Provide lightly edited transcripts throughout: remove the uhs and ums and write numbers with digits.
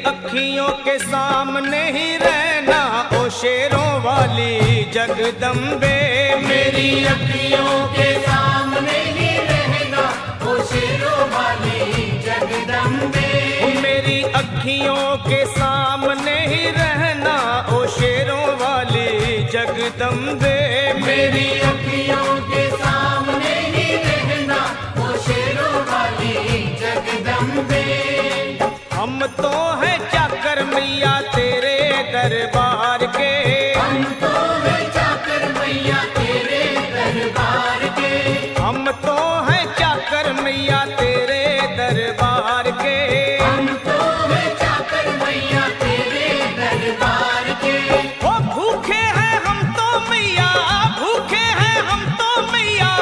अखियों के सामने ही रहना ओ शेरों वाली जगदम्बे। मेरी अखियों के सामने ही रहना ओ शेरों वाली जगदम्बे। मेरी अखियों के सामने ही रहना ओ शेरों वाली जगदम्बे। मेरी अखियों के सामने ही रहना ओ शेरों वाली जगदम्बे। हम तो हैं चाकर मैया तेरे दरबार के। हम तो हैं चाकर मैया तेरे दरबार के। हम तो हैं चाकर मैया तेरे दरबार के। हम तो हैं चाकर मैया तेरे दरबार के। ओ भूखे हैं हम तो मैया, भूखे हैं हम तो मैया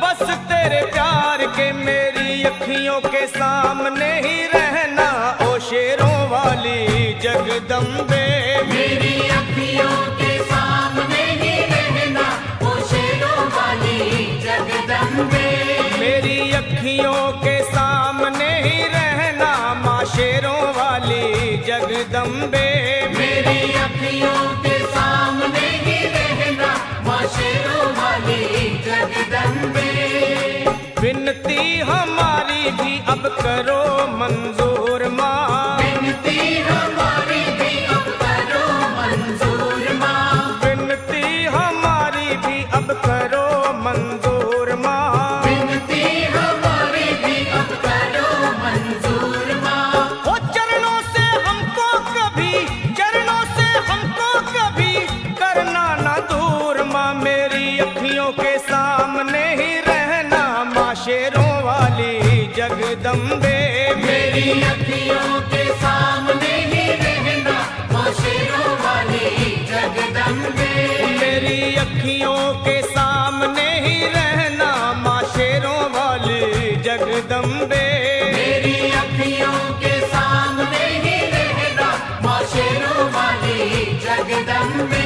बस तेरे प्यार के। मेरी अखियों के सामने ही रहना ओ शेरों वाली जगदम्बे। मेरी अखियों के सामने ही रहना ओ शेरों वाली जगदम्बे। मेरी अखियों के सामने ही रहना माँ शेरों वाली जगदम्बे। मेरी अखियों के सामने ही रहना माँ शेरों वाली जगदम्बे। विनती हमारी भी अब करो मंजूर माँ। विनती हमारी भी अब करो मंजूर माँ। विनती हमारी भी अब करो मंजूर माँ। विनती हमारी भी अब करो मंजूर माँ। ओ चरणों से हमको कभी, चरणों से हमको कभी करना ना दूर माँ। मेरी अखियों के सामने ही रहना माँ शेरों वाली जगदम्बे। मेरी अखियों के सामने ही रहना माँ शेरों वाली जगदम्बे। मेरी अखियों के सामने ही रहना माँ शेरों वाली जगदम्बे। मेरी अखियों के सामने ही रहना माँ शेरों वाली जगदम्बे।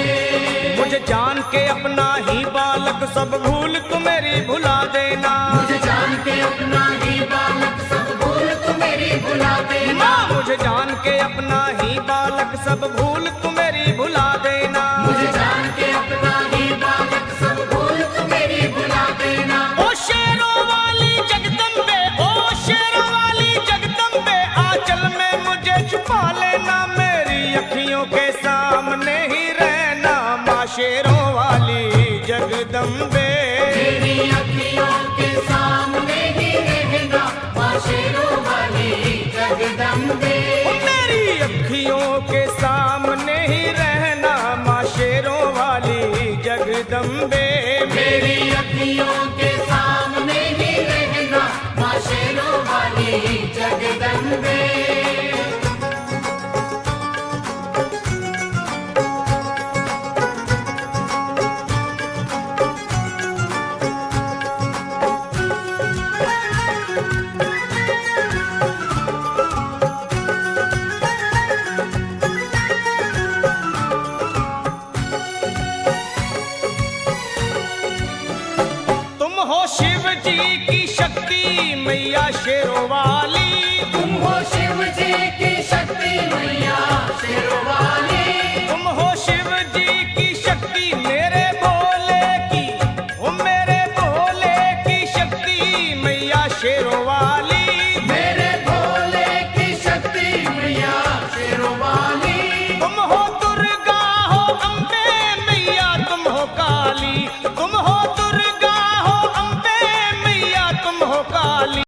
मुझे जान के अपना ही बालक सब भूल तू मेरी भुला देना। मुझे जान के अपना ही बालक सब भूल तू मेरी भुला देना। माँ मुझे जान के अपना ही बालक सब भूल तू मेरी भुला देना। मुझे जान के अपना ही बालक सब भूल तू मेरी भुला देना। ओ शेरों वाली जगदम्बे, ओ शेरों वाली जगदम्बे आंचल में मुझे छुपा लेना। मेरी अखियों के सामने ही रहना माँ शेरों वाली जगदम्बे। मेरी अखियों के सामने ही रहना माँ शेरों वाली जगदम्बे। मेरी अखियों के सामने ही रहना माँ शेरों वाली जगदम्बे। मेरी अखियों के सामने ही रहना माँ शेरों वाली जगदम्बे। तुम हो शिव जी की शक्ति मैया शेरों